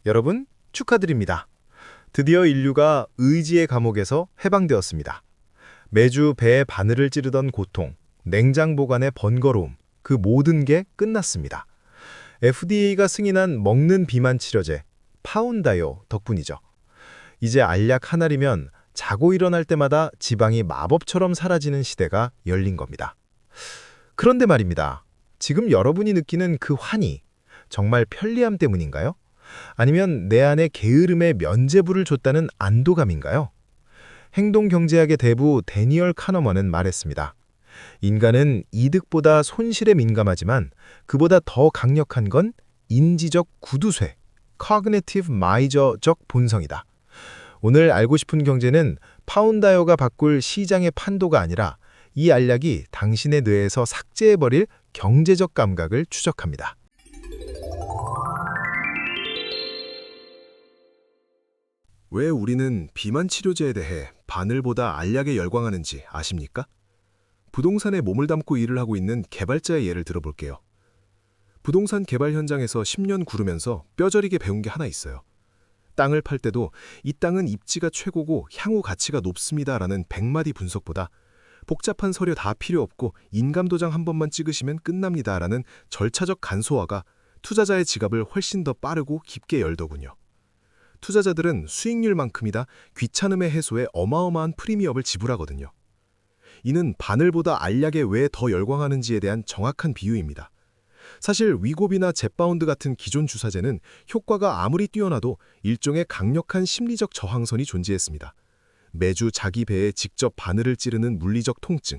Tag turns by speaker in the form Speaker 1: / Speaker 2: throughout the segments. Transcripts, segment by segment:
Speaker 1: 여러분, 축하드립니다. 드디어 인류가 의지의 감옥에서 해방되었습니다. 매주 배에 바늘을 찌르던 고통, 냉장 보관의 번거로움, 그 모든 게 끝났습니다. FDA가 승인한 먹는 비만 치료제, 파운다요 덕분이죠. 이제 알약 하나리면 자고 일어날 때마다 지방이 마법처럼 사라지는 시대가 열린 겁니다. 그런데 말입니다. 지금 여러분이 느끼는 그 환희, 정말 편리함 때문인가요? 아니면 내 안에 게으름에 면죄부를 줬다는 안도감인가요? 행동경제학의 대부 데니얼 카너먼은 말했습니다. 인간은 이득보다 손실에 민감하지만 그보다 더 강력한 건 인지적 구두쇠, cognitive miser적 본성이다. 오늘 알고 싶은 경제는 파운다이어가 바꿀 시장의 판도가 아니라 이 알약이 당신의 뇌에서 삭제해버릴 경제적 감각을 추적합니다.
Speaker 2: 왜 우리는 비만 치료제에 대해 바늘보다 알약에 열광하는지 아십니까? 부동산에 몸을 담고 일을 하고 있는 개발자의 예를 들어볼게요. 부동산 개발 현장에서 10년 구르면서 뼈저리게 배운 게 하나 있어요. 땅을 팔 때도 이 땅은 입지가 최고고 향후 가치가 높습니다라는 100마디 분석보다 복잡한 서류 다 필요 없고 인감도장 한 번만 찍으시면 끝납니다라는 절차적 간소화가 투자자의 지갑을 훨씬 더 빠르고 깊게 열더군요. 투자자들은 수익률만큼이다 귀찮음의 해소에 어마어마한 프리미엄을 지불하거든요. 이는 바늘보다 알약에 왜 더 열광하는지에 대한 정확한 비유입니다. 사실 위고비나 젯바운드 같은 기존 주사제는 효과가 아무리 뛰어나도 일종의 강력한 심리적 저항선이 존재했습니다. 매주 자기 배에 직접 바늘을 찌르는 물리적 통증,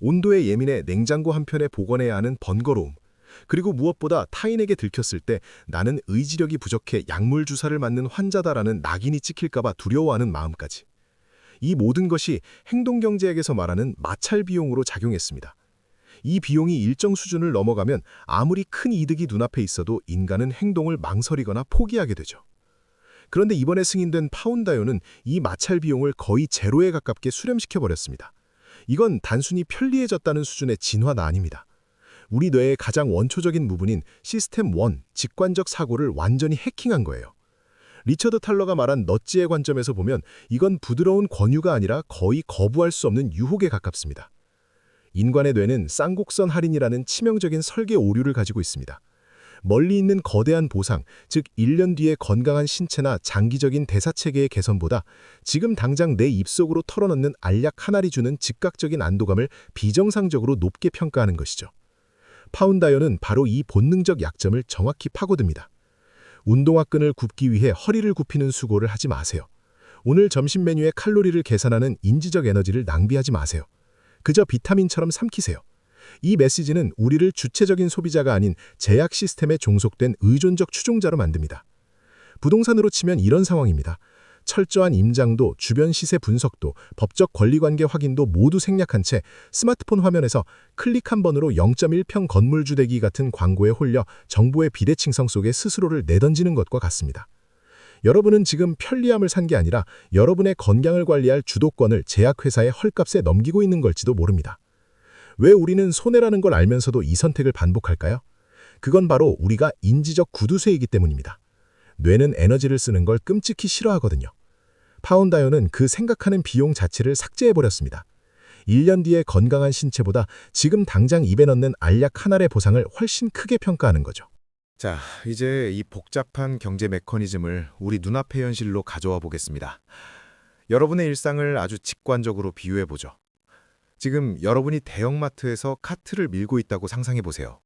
Speaker 2: 온도에 예민해 냉장고 한편에 보관해야 하는 번거로움, 그리고 무엇보다 타인에게 들켰을 때 나는 의지력이 부족해 약물 주사를 맞는 환자다라는 낙인이 찍힐까봐 두려워하는 마음까지. 이 모든 것이 행동경제학에서 말하는 마찰 비용으로 작용했습니다. 이 비용이 일정 수준을 넘어가면 아무리 큰 이득이 눈앞에 있어도 인간은 행동을 망설이거나 포기하게 되죠. 그런데 이번에 승인된 파운다요는 이 마찰 비용을 거의 제로에 가깝게 수렴시켜버렸습니다. 이건 단순히 편리해졌다는 수준의 진화가 아닙니다. 우리 뇌의 가장 원초적인 부분인 시스템 1, 직관적 사고를 완전히 해킹한 거예요. 리처드 탈러가 말한 넛지의 관점에서 보면 이건 부드러운 권유가 아니라 거의 거부할 수 없는 유혹에 가깝습니다. 인간의 뇌는 쌍곡선 할인이라는 치명적인 설계 오류를 가지고 있습니다. 멀리 있는 거대한 보상, 즉 1년 뒤의 건강한 신체나 장기적인 대사체계의 개선보다 지금 당장 내 입속으로 털어넣는 알약 하나리 주는 즉각적인 안도감을 비정상적으로 높게 평가하는 것이죠. 파운다이어는 바로 이 본능적 약점을 정확히 파고듭니다. 운동화 끈을 굽기 위해 허리를 굽히는 수고를 하지 마세요. 오늘 점심 메뉴의 칼로리를 계산하는 인지적 에너지를 낭비하지 마세요. 그저 비타민처럼 삼키세요. 이 메시지는 우리를 주체적인 소비자가 아닌 제약 시스템에 종속된 의존적 추종자로 만듭니다. 부동산으로 치면 이런 상황입니다. 철저한 임장도, 주변 시세 분석도, 법적 권리관계 확인도 모두 생략한 채 스마트폰 화면에서 클릭 한 번으로 0.1평 건물 주대기 같은 광고에 홀려 정보의 비대칭성 속에 스스로를 내던지는 것과 같습니다. 여러분은 지금 편리함을 산 게 아니라 여러분의 건강을 관리할 주도권을 제약회사의 헐값에 넘기고 있는 걸지도 모릅니다. 왜 우리는 손해라는 걸 알면서도 이 선택을 반복할까요? 그건 바로 우리가 인지적 구두쇠이기 때문입니다. 뇌는 에너지를 쓰는 걸 끔찍히 싫어하거든요. 파운다이어는 그 생각하는 비용 자체를 삭제해버렸습니다. 1년 뒤의 건강한 신체보다 지금 당장 입에 넣는 알약 하나의 보상을 훨씬 크게 평가하는 거죠.
Speaker 1: 자, 이제 이 복잡한 경제 메커니즘을 우리 눈앞의 현실로 가져와 보겠습니다. 여러분의 일상을 아주 직관적으로 비유해 보죠. 지금 여러분이 대형마트에서 카트를 밀고 있다고 상상해 보세요.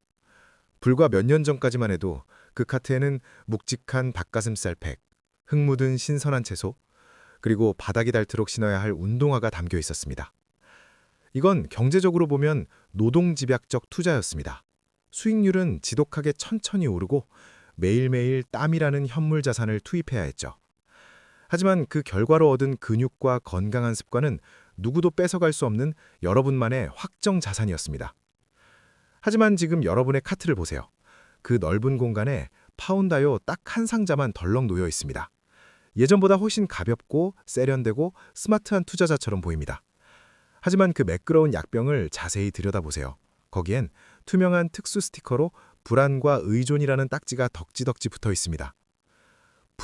Speaker 1: 불과 몇 년 전까지만 해도 그 카트에는 묵직한 닭가슴살 팩, 흙 묻은 신선한 채소, 그리고 바닥이 닳도록 신어야 할 운동화가 담겨 있었습니다. 이건 경제적으로 보면 노동집약적 투자였습니다. 수익률은 지독하게 천천히 오르고 매일매일 땀이라는 현물 자산을 투입해야 했죠. 하지만 그 결과로 얻은 근육과 건강한 습관은 누구도 뺏어갈 수 없는 여러분만의 확정 자산이었습니다. 하지만 지금 여러분의 카트를 보세요. 그 넓은 공간에 파운다요 딱 한 상자만 덜렁 놓여 있습니다. 예전보다 훨씬 가볍고 세련되고 스마트한 투자자처럼 보입니다. 하지만 그 매끄러운 약병을 자세히 들여다보세요. 거기엔 투명한 특수 스티커로 불안과 의존이라는 딱지가 덕지덕지 붙어 있습니다.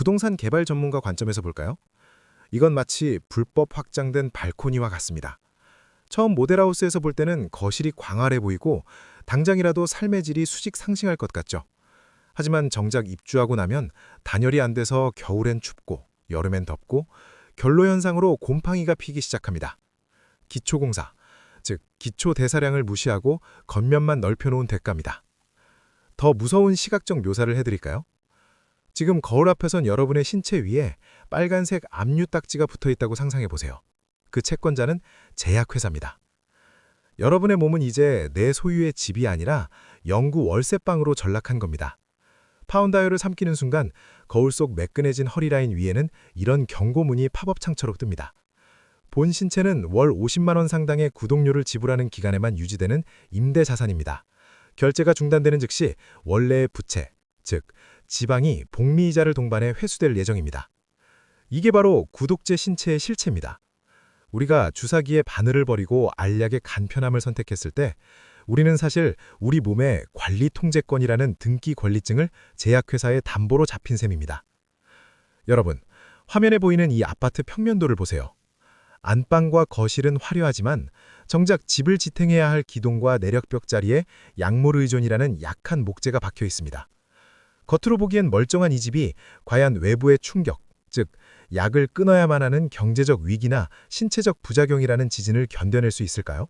Speaker 1: 부동산 개발 전문가 관점에서 볼까요? 이건 마치 불법 확장된 발코니와 같습니다. 처음 모델하우스에서 볼 때는 거실이 광활해 보이고 당장이라도 삶의 질이 수직 상승할 것 같죠. 하지만 정작 입주하고 나면 단열이 안 돼서 겨울엔 춥고 여름엔 덥고 결로 현상으로 곰팡이가 피기 시작합니다. 기초공사, 즉 기초 대사량을 무시하고 겉면만 넓혀놓은 대가입니다. 더 무서운 시각적 묘사를 해드릴까요? 지금 거울 앞에선 여러분의 신체 위에 빨간색 압류 딱지가 붙어 있다고 상상해 보세요. 그 채권자는 제약회사입니다. 여러분의 몸은 이제 내 소유의 집이 아니라 영구 월세방으로 전락한 겁니다. 파운다이어를 삼키는 순간 거울 속 매끈해진 허리라인 위에는 이런 경고문이 팝업 창처럼 뜹니다. 본 신체는 월 50만 원 상당의 구독료를 지불하는 기간에만 유지되는 임대 자산입니다. 결제가 중단되는 즉시 원래의 부채, 즉 지방이 복리이자를 동반해 회수될 예정입니다. 이게 바로 구독제 신체의 실체입니다. 우리가 주사기의 바늘을 버리고 알약의 간편함을 선택했을 때 우리는 사실 우리 몸의 관리 통제권이라는 등기 권리증을 제약회사의 담보로 잡힌 셈입니다. 여러분, 화면에 보이는 이 아파트 평면도를 보세요. 안방과 거실은 화려하지만 정작 집을 지탱해야 할 기둥과 내력벽 자리에 약물 의존이라는 약한 목재가 박혀 있습니다. 겉으로 보기엔 멀쩡한 이 집이 과연 외부의 충격, 즉 약을 끊어야만 하는 경제적 위기나 신체적 부작용이라는 지진을 견뎌낼 수 있을까요?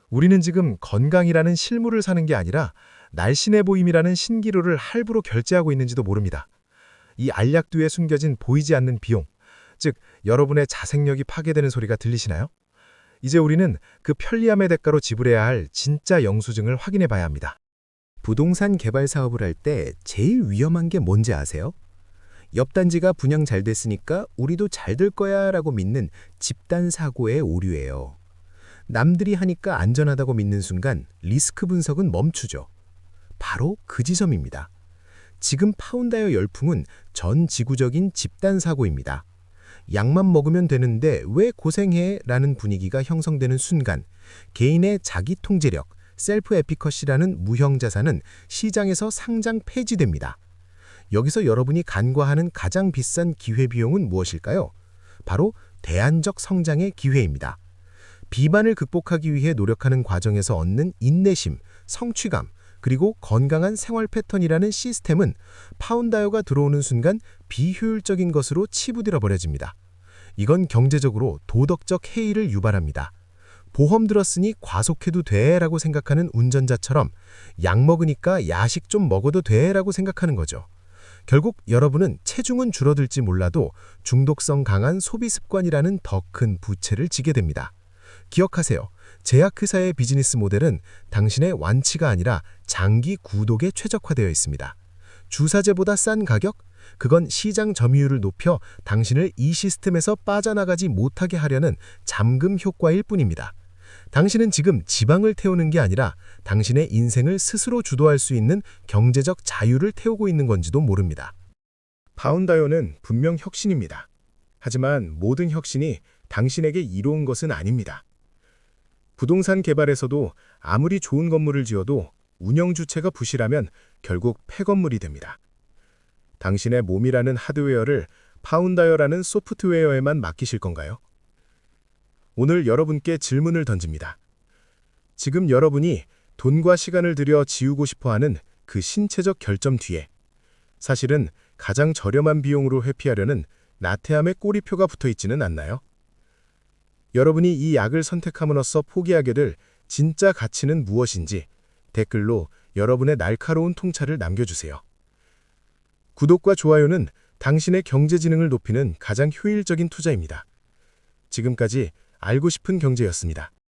Speaker 1: 우리는 지금 건강이라는 실물을 사는 게 아니라 날씬해 보임이라는 신기루를 할부로 결제하고 있는지도 모릅니다. 이 알약 뒤에 숨겨진 보이지 않는 비용, 즉 여러분의 자생력이 파괴되는 소리가 들리시나요? 이제 우리는 그 편리함의 대가로 지불해야 할 진짜 영수증을 확인해 봐야 합니다.
Speaker 3: 부동산 개발 사업을 할 때 제일 위험한 게 뭔지 아세요? 옆 단지가 분양 잘 됐으니까 우리도 잘 될 거야 라고 믿는 집단 사고의 오류예요. 남들이 하니까 안전하다고 믿는 순간 리스크 분석은 멈추죠. 바로 그 지점입니다. 지금 파운다이어 열풍은 전 지구적인 집단 사고입니다. 약만 먹으면 되는데 왜 고생해? 라는 분위기가 형성되는 순간 개인의 자기 통제력, 셀프 에피커시라는 무형 자산은 시장에서 상장 폐지됩니다. 여기서 여러분이 간과하는 가장 비싼 기회비용은 무엇일까요? 바로 대안적 성장의 기회입니다. 비만을 극복하기 위해 노력하는 과정에서 얻는 인내심, 성취감, 그리고 건강한 생활 패턴이라는 시스템은 파운다이어가 들어오는 순간 비효율적인 것으로 치부되어 버려집니다. 이건 경제적으로 도덕적 해이를 유발합니다. 보험 들었으니 과속해도 돼 라고 생각하는 운전자처럼 약 먹으니까 야식 좀 먹어도 돼 라고 생각하는 거죠. 결국 여러분은 체중은 줄어들지 몰라도 중독성 강한 소비 습관이라는 더 큰 부채를 지게 됩니다. 기억하세요. 제약회사의 비즈니스 모델은 당신의 완치가 아니라 장기 구독에 최적화되어 있습니다. 주사제보다 싼 가격? 그건 시장 점유율을 높여 당신을 이 시스템에서 빠져나가지 못하게 하려는 잠금 효과일 뿐입니다. 당신은 지금 지방을 태우는 게 아니라 당신의 인생을 스스로 주도할 수 있는 경제적 자유를 태우고 있는 건지도 모릅니다.
Speaker 2: 파운다이어는 분명 혁신입니다. 하지만 모든 혁신이 당신에게 이로운 것은 아닙니다. 부동산 개발에서도 아무리 좋은 건물을 지어도 운영 주체가 부실하면 결국 폐건물이 됩니다. 당신의 몸이라는 하드웨어를 파운다이어라는 소프트웨어에만 맡기실 건가요? 오늘 여러분께 질문을 던집니다. 지금 여러분이 돈과 시간을 들여 지우고 싶어하는 그 신체적 결점 뒤에 사실은 가장 저렴한 비용으로 회피하려는 나태함의 꼬리표가 붙어 있지는 않나요? 여러분이 이 약을 선택함으로써 포기하게 될 진짜 가치는 무엇인지 댓글로 여러분의 날카로운 통찰을 남겨주세요. 구독과 좋아요는 당신의 경제지능을 높이는 가장 효율적인 투자입니다. 지금까지 알고 싶은 경제였습니다.